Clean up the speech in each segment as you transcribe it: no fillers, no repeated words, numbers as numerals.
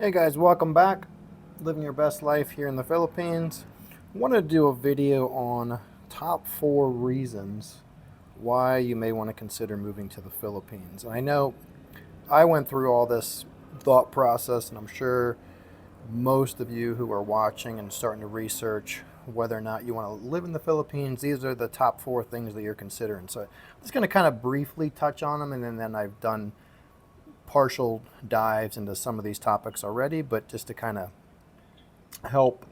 Hey guys, welcome back. Living your best life here in the Philippines. I want to do a video on top 4 reasons why you may want to consider moving to the Philippines. And I know I went through all this thought process, and I'm sure most of you who are watching and starting to research whether or not you want to live in the Philippines, these are the top 4 things that you're considering. So I'm just going to kind of briefly touch on them, and then I've done partial dives into some of these topics already, but just to kind of help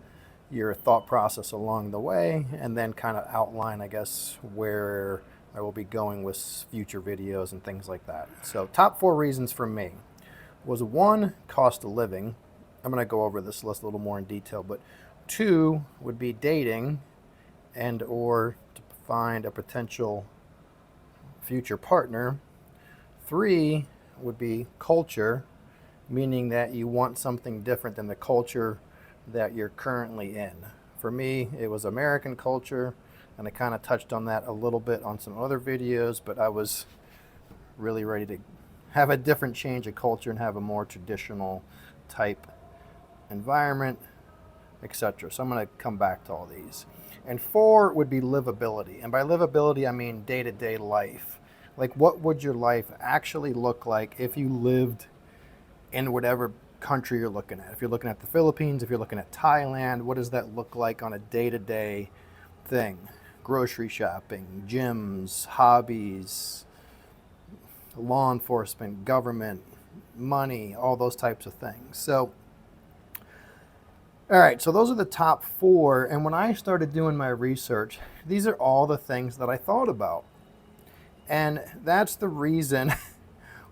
your thought process along the way and then kind of outline, I guess, where I will be going with future videos and things like that. So, top 4 reasons for me was one, cost of living. I'm going to go over this list a little more in detail, but two would be dating and or to find a potential future partner. Three would be culture, meaning that you want something different than the culture that you're currently in. For me, it was American culture, and I kind of touched on that a little bit on some other videos, but I was really ready to have a different change of culture and have a more traditional type environment, etc. So I'm going to come back to all these. And four would be livability. And by livability, I mean day to day life. Like, what would your life actually look like if you lived in whatever country you're looking at? If you're looking at the Philippines, if you're looking at Thailand, what does that look like on a day to day thing? Grocery shopping, gyms, hobbies, law enforcement, government, money, all those types of things. So, all right, so those are the top 4. And when I started doing my research, these are all the things that I thought about. And that's the reason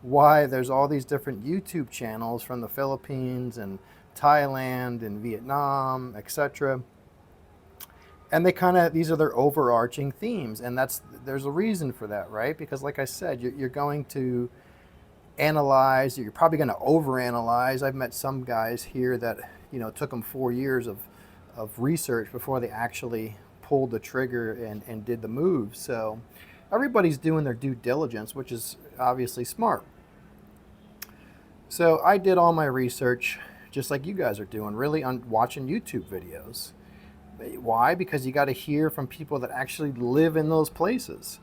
why there's all these different YouTube channels from the Philippines and Thailand and Vietnam, etc. And they kind of, these are their overarching themes, and there's a reason for that, right? Because like I said, you're going to analyze, you're probably going to overanalyze. I've met some guys here that, it took them 4 years of research before they actually pulled the trigger and did the move. So everybody's doing their due diligence, which is obviously smart. So I did all my research just like you guys are doing, really on watching YouTube videos. Why? Because you got to hear from people that actually live in those places.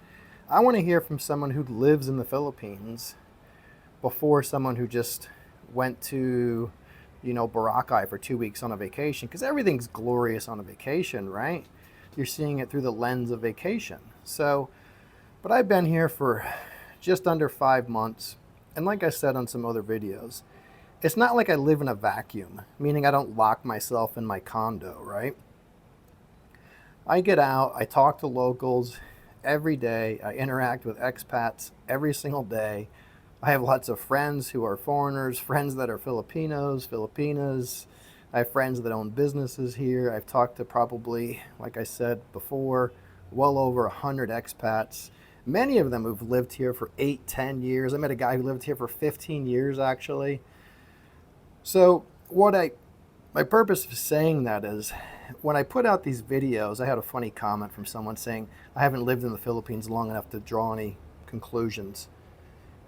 I want to hear from someone who lives in the Philippines before someone who just went to, Boracay for 2 weeks on a vacation, because everything's glorious on a vacation, right? You're seeing it through the lens of vacation. So, but I've been here for just under 5 months. And like I said on some other videos, it's not like I live in a vacuum, meaning I don't lock myself in my condo, right? I get out, I talk to locals every day, I interact with expats every single day. I have lots of friends who are foreigners, friends that are Filipinos, Filipinas. I have friends that own businesses here. I've talked to probably, like I said before, well over 100 expats. Many of them who've lived here for 8, 10 years. I met a guy who lived here for 15 years, actually. So, my purpose of saying that is when I put out these videos, I had a funny comment from someone saying, I haven't lived in the Philippines long enough to draw any conclusions.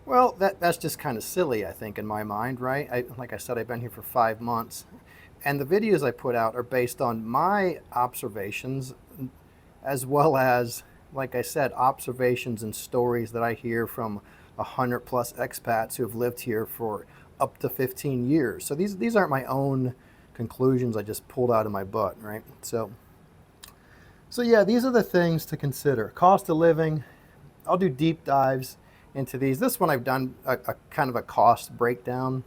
Well, that's just kind of silly, I think, in my mind, right? Like I said, I've been here for 5 months. And the videos I put out are based on my observations, as well as, like I said, observations and stories that I hear from 100 plus expats who have lived here for up to 15 years. So these aren't my own conclusions I just pulled out of my butt, right? So yeah, these are the things to consider. Cost of living. I'll do deep dives into these. This one I've done a kind of a cost breakdown.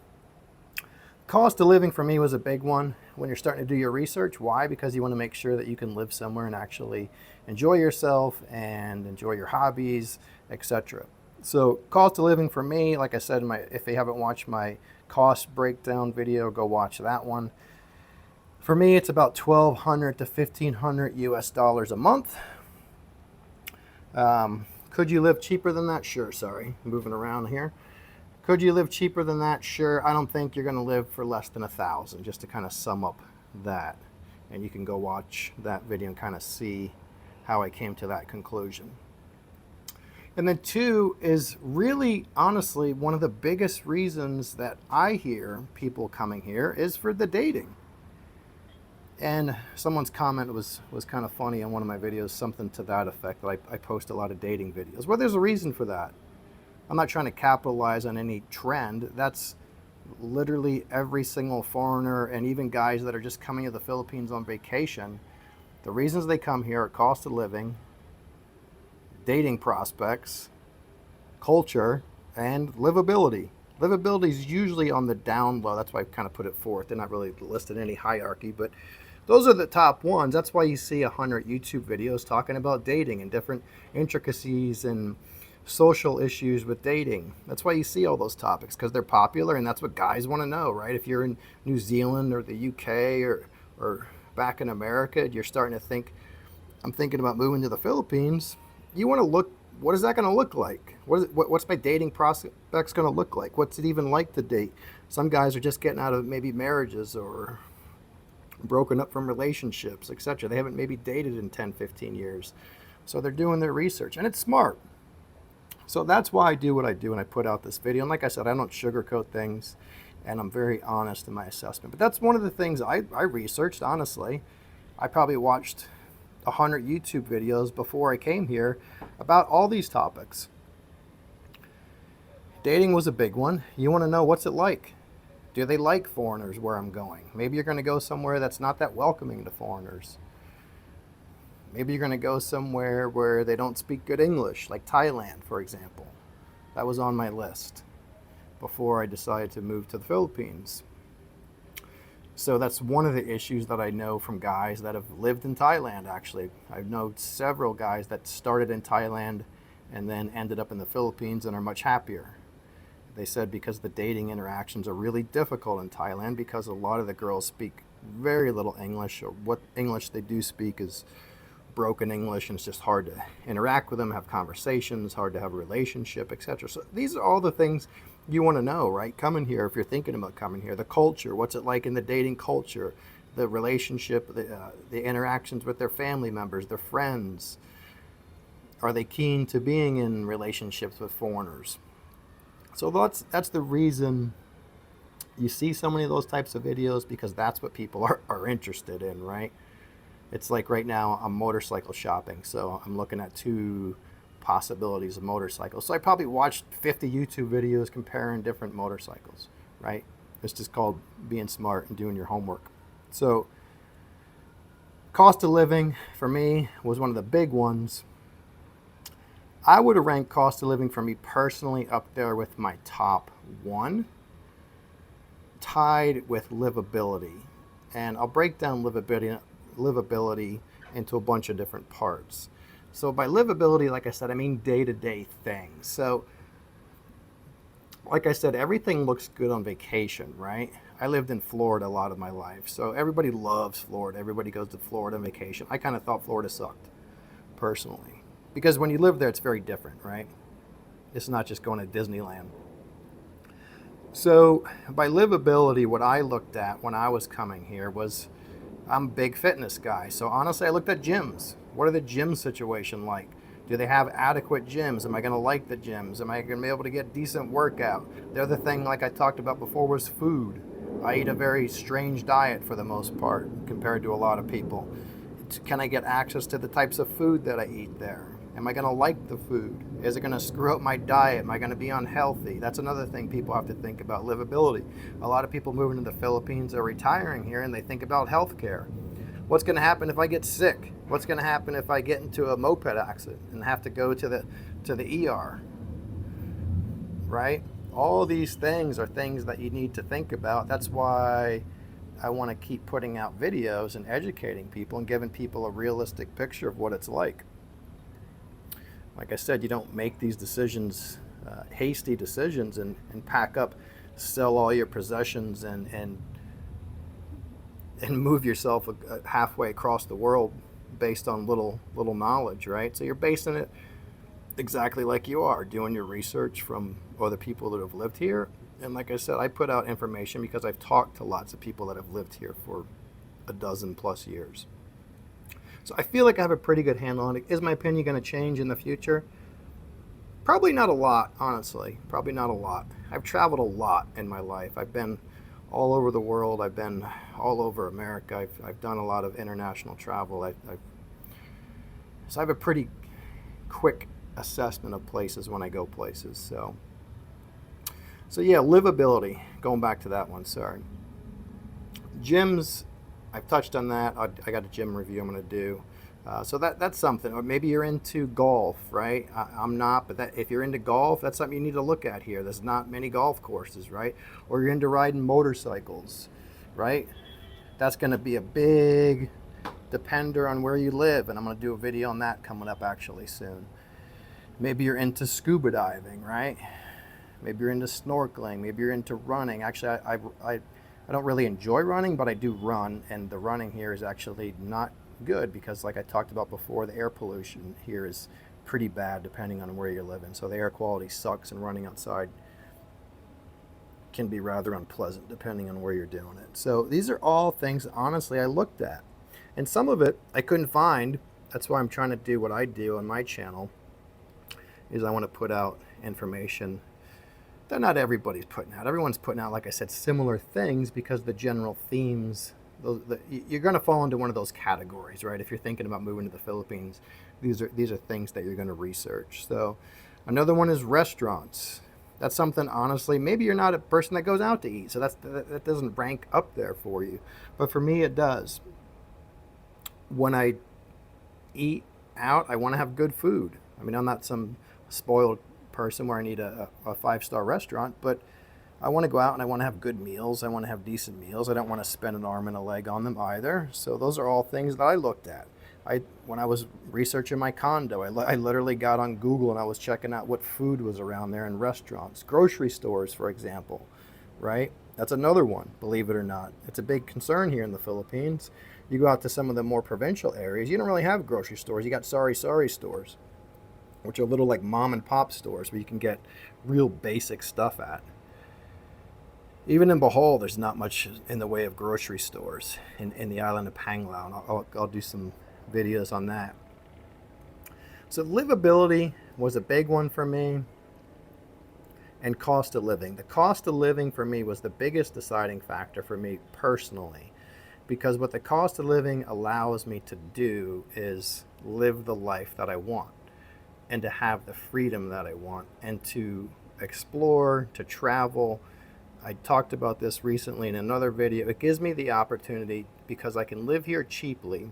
Cost of living for me was a big one when you're starting to do your research. Why? Because you want to make sure that you can live somewhere and actually enjoy yourself and enjoy your hobbies, etc. So cost of living for me, like I said, if you haven't watched my cost breakdown video, go watch that one. For me, it's about 1,200 to 1,500 US dollars a month. Could you live cheaper than that? Sure, sorry, moving around here. Could you live cheaper than that? Sure. I don't think you're going to live for less than 1,000, just to kind of sum up that. And you can go watch that video and kind of see how I came to that conclusion. And then two is really honestly one of the biggest reasons that I hear people coming here is for the dating. And someone's comment was kind of funny on one of my videos, something to that effect, that I post a lot of dating videos. Well, there's a reason for that. I'm not trying to capitalize on any trend. That's literally every single foreigner, and even guys that are just coming to the Philippines on vacation. The reasons they come here are cost of living, dating prospects, culture, and livability. Livability is usually on the down low. That's why I kind of put it fourth. They're not really listed in any hierarchy, but those are the top ones. That's why you see 100 YouTube videos talking about dating and different intricacies and social issues with dating. That's why you see all those topics, because they're popular and that's what guys want to know, right? If you're in New Zealand or the UK or back in America, you're starting to think, I'm thinking about moving to the Philippines. You want to look, what is that going to look like? What's my dating prospects going to look like? What's it even like to date? Some guys are just getting out of maybe marriages or broken up from relationships, etc. They haven't maybe dated in 10, 15 years. So they're doing their research, and it's smart. So that's why I do what I do, and I put out this video. And like I said, I don't sugarcoat things, and I'm very honest in my assessment. But that's one of the things I researched, honestly. I probably watched 100 YouTube videos before I came here about all these topics. Dating was a big one. You want to know, what's it like? Do they like foreigners where I'm going? Maybe you're going to go somewhere that's not that welcoming to foreigners. Maybe you're going to go somewhere where they don't speak good English, like Thailand, for example. That was on my list before I decided to move to the Philippines. So that's one of the issues that I know from guys that have lived in Thailand, actually. I know several guys that started in Thailand and then ended up in the Philippines and are much happier. They said because the dating interactions are really difficult in Thailand, because a lot of the girls speak very little English, or what English they do speak is broken English, and it's just hard to interact with them, have conversations, hard to have a relationship, etc. So these are all the things you want to know, right? Coming here, if you're thinking about coming here, the culture, what's it like in the dating culture, the relationship, the interactions with their family members, their friends. Are they keen to being in relationships with foreigners? So that's the reason you see so many of those types of videos, because that's what people are interested in, right? It's like right now I'm motorcycle shopping, so I'm looking at two possibilities of motorcycles. So I probably watched 50 YouTube videos comparing different motorcycles, right? It's just called being smart and doing your homework. So cost of living for me was one of the big ones. I would have ranked cost of living for me personally up there with my top one, tied with livability. And I'll break down livability into a bunch of different parts. So by livability, like I said, I mean day-to-day things. So like I said, everything looks good on vacation, right? I lived in Florida a lot of my life, so everybody loves Florida. Everybody goes to Florida on vacation. I kind of thought Florida sucked, personally. Because when you live there, it's very different, right? It's not just going to Disneyland. So by livability, what I looked at when I was coming here was, I'm a big fitness guy. So honestly, I looked at gyms. What are the gym situation like? Do they have adequate gyms? Am I going to like the gyms? Am I going to be able to get decent workout? The other thing, like I talked about before, was food. I eat a very strange diet for the most part compared to a lot of people. Can I get access to the types of food that I eat there? Am I going to like the food? Is it going to screw up my diet? Am I going to be unhealthy? That's another thing people have to think about, livability. A lot of people moving to the Philippines are retiring here and they think about health care. What's going to happen if I get sick? What's going to happen if I get into a moped accident and have to go to the ER? Right? All these things are things that you need to think about. That's why I want to keep putting out videos and educating people and giving people a realistic picture of what it's like. Like I said, you don't make these decisions, hasty decisions, and pack up, sell all your possessions, and move yourself halfway across the world based on little knowledge, right? So you're basing it exactly like you are, doing your research from other people that have lived here. And like I said, I put out information because I've talked to lots of people that have lived here for a dozen plus years. So I feel like I have a pretty good handle on it. Is my opinion going to change in the future? Probably not a lot, honestly. Probably not a lot. I've traveled a lot in my life. I've been all over the world. I've been all over America. I've done a lot of international travel. So I have a pretty quick assessment of places when I go places. So yeah, livability. Going back to that one, sorry. Gyms, I've touched on that. I got a gym review I'm going to do. So that's something. Or maybe you're into golf, right? I'm not, but if you're into golf, that's something you need to look at here. There's not many golf courses, right? Or you're into riding motorcycles, right? That's going to be a big depender on where you live, and I'm going to do a video on that coming up actually soon. Maybe you're into scuba diving, right? Maybe you're into snorkeling. Maybe you're into running. Actually, I don't really enjoy running, but I do run, and the running here is actually not good because, like I talked about before, the air pollution here is pretty bad depending on where you're living. So the air quality sucks, and running outside can be rather unpleasant depending on where you're doing it. So these are all things, honestly, I looked at. And some of it I couldn't find. That's why I'm trying to do what I do on my channel, is I want to put out information that not everybody's putting out. Everyone's putting out, like I said, similar things because the general themes, you're going to fall into one of those categories, right? If you're thinking about moving to the Philippines, these are things that you're going to research. So another one is restaurants. That's something, honestly, maybe you're not a person that goes out to eat, so that doesn't rank up there for you. But for me, it does. When I eat out, I want to have good food. I mean, I'm not some spoiled person where I need a 5-star restaurant, but I want to go out and I want to have good meals. I want to have decent meals. I don't want to spend an arm and a leg on them either. So those are all things that I looked at. When I was researching my condo, I literally got on Google and I was checking out what food was around there in restaurants, grocery stores, for example, right? That's another one, believe it or not. It's a big concern here in the Philippines. You go out to some of the more provincial areas, you don't really have grocery stores. You got sorry stores, which are little like mom and pop stores where you can get real basic stuff at. Even in Bohol, there's not much in the way of grocery stores in the island of Panglao. I'll do some videos on that. So livability was a big one for me, and cost of living. The cost of living for me was the biggest deciding factor for me personally, because what the cost of living allows me to do is live the life that I want, and to have the freedom that I want, and to explore, to travel. I talked about this recently in another video. It gives me the opportunity, because I can live here cheaply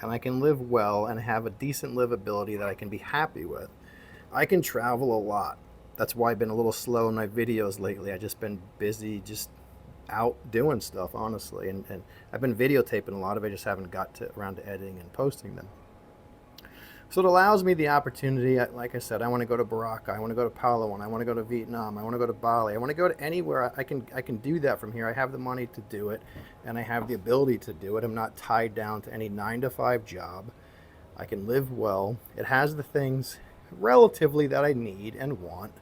and I can live well and have a decent livability that I can be happy with. I can travel a lot. That's why I've been a little slow in my videos lately. I've just been busy just out doing stuff, honestly. And I've been videotaping a lot of it. I just haven't got around to editing and posting them. So it allows me the opportunity, like I said, I want to go to Baraka, I want to go to Palawan, I want to go to Vietnam, I want to go to Bali, I want to go to anywhere. I can do that from here. I have the money to do it, and I have the ability to do it. I'm not tied down to any 9-to-5 job. I can live well. It has the things relatively that I need and want.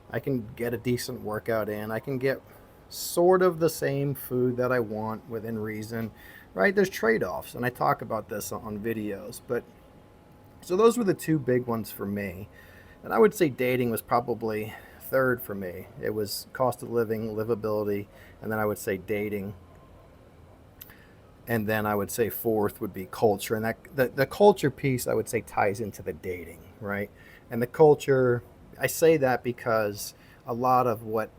I can get a decent workout in. I can get sort of the same food that I want within reason, right? There's trade-offs, and I talk about this on videos, but so those were the two big ones for me. And I would say dating was probably third for me. It was cost of living, livability, and then I would say dating. And then I would say fourth would be culture. And the culture piece, I would say, ties into the dating, right? And the culture, I say that because a lot of what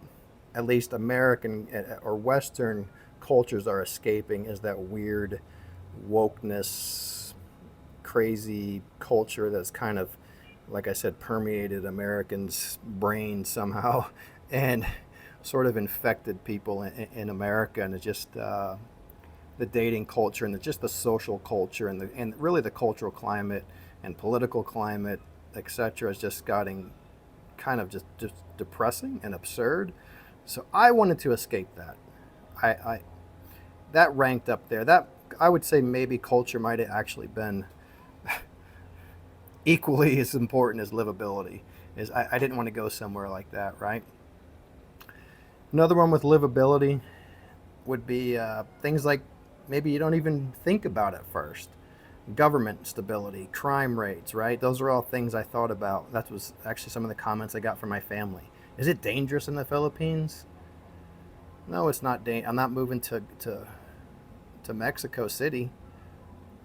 at least American or Western cultures are escaping is that weird wokeness, crazy culture that's kind of, like I said, permeated Americans' brains somehow and sort of infected people in America. And it's just the dating culture and just the social culture and really the cultural climate and political climate, etc., is just getting kind of just depressing and absurd. So I wanted to escape that. I that ranked up there. That I would say maybe culture might have actually been equally as important as livability. Is I didn't want to go somewhere like that, right? Another one with livability would be things like maybe you don't even think about at first. government stability, crime rates, right? Those are all things I thought about. That was actually some of the comments I got from my family. Is it dangerous in the Philippines? No, it's not. I'm not moving to Mexico City.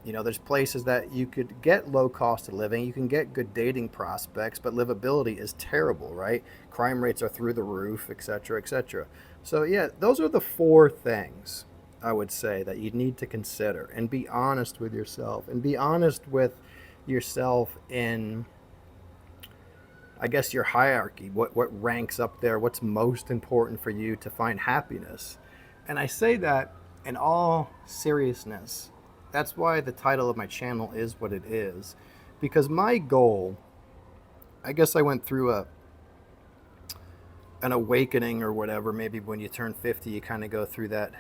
You know, there's places that you could get low cost of living, you can get good dating prospects, but livability is terrible, right? Crime rates are through the roof, etc., etc. So yeah, those are the four things I would say that you need to consider, and be honest with yourself, and be honest with yourself in, I guess, your hierarchy. What ranks up there? What's most important for you to find happiness? And I say that in all seriousness. That's why the title of my channel is what it is, because my goal, I guess I went through an awakening or whatever. Maybe when you turn 50, you kind of go through that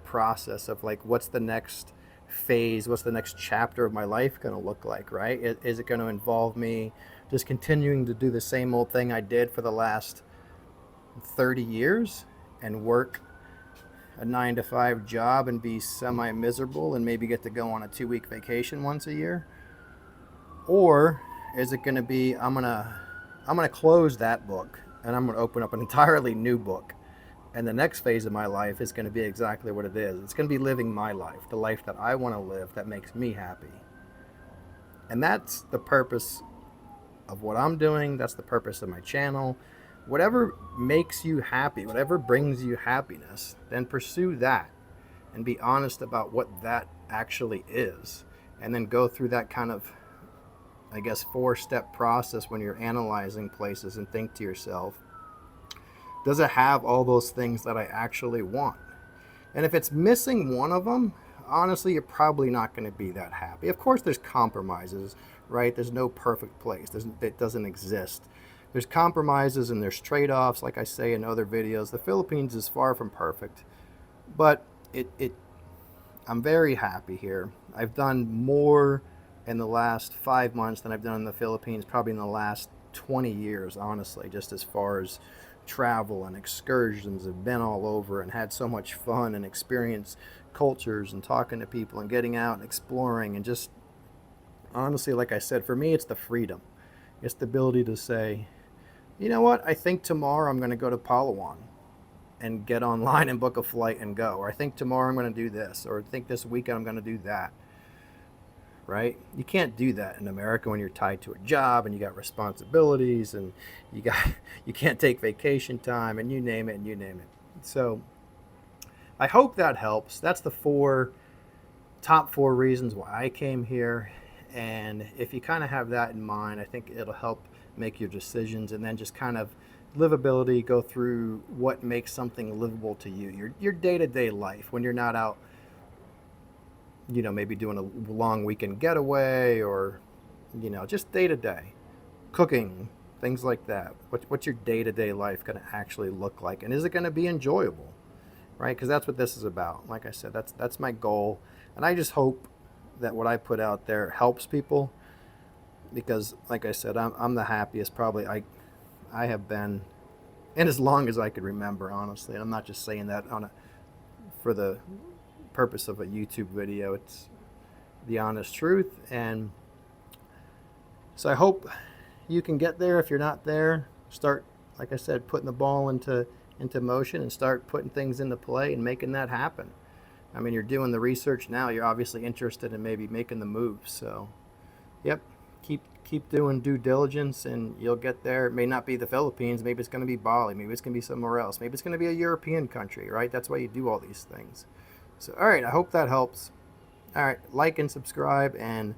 process of like, what's the next phase, what's the next chapter of my life going to look like, right? Is it going to involve me just continuing to do the same old thing I did for the last 30 years and work a 9 to 5 job and be semi miserable and maybe get to go on a 2 week vacation once a year? Or is it going to be, I'm going to close that book and I'm going to open up an entirely new book, and the next phase of my life is going to be exactly what it is. It's going to be living my life, the life that I want to live, that makes me happy. And that's the purpose of what I'm doing. That's the purpose of my channel. Whatever makes you happy, whatever brings you happiness, then pursue that and be honest about what that actually is. And then go through that kind of, I guess, 4-step process when you're analyzing places, and think to yourself, does it have all those things that I actually want? And if it's missing one of them, honestly, you're probably not going to be that happy. Of course, there's compromises, right? There's no perfect place. It doesn't exist. There's compromises and there's trade-offs, like I say in other videos. The Philippines is far from perfect, but I'm very happy here. I've done more in the last 5 months than I've done in the Philippines probably in the last 20 years, honestly, just as far as travel and excursions. Have been all over and had so much fun and experienced cultures and talking to people and getting out and exploring, and just honestly, like I said, for me, it's the freedom. It's the ability to say, you know what, I think tomorrow I'm going to go to Palawan and get online and book a flight and go. Or I think tomorrow I'm going to do this. Or I think this weekend I'm going to do that. Right? You can't do that in America when you're tied to a job and you got responsibilities and you can't take vacation time, and you name it. So I hope that helps. That's the top four reasons why I came here. And if you kind of have that in mind, I think it'll help make your decisions, and then just kind of livability, go through what makes something livable to you, your day-to-day life when you're not out, you know, maybe doing a long weekend getaway, or, you know, just day-to-day cooking, things like that. What's your day-to-day life going to actually look like, and is it going to be enjoyable, right? Because that's what this is about. Like I said, that's my goal, and I just hope that what I put out there helps people, because like I said, I'm the happiest probably I have been in as long as I could remember, honestly. And I'm not just saying that for the purpose of a YouTube video. It's the honest truth. And so I hope you can get there. If you're not there, start, like I said, putting the ball into motion and start putting things into play and making that happen. I mean, you're doing the research now. You're obviously interested in maybe making the move. So, yep, keep doing due diligence, and you'll get there. It may not be the Philippines. Maybe it's going to be Bali. Maybe it's going to be somewhere else. Maybe it's going to be a European country, right? That's why you do all these things. So, all right, I hope that helps. All right, like and subscribe. And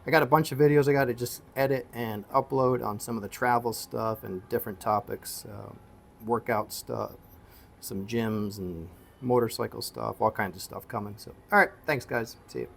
I got a bunch of videos I got to just edit and upload on some of the travel stuff and different topics, workout stuff, some gyms and motorcycle stuff, all kinds of stuff coming. So, all right, thanks, guys. See you.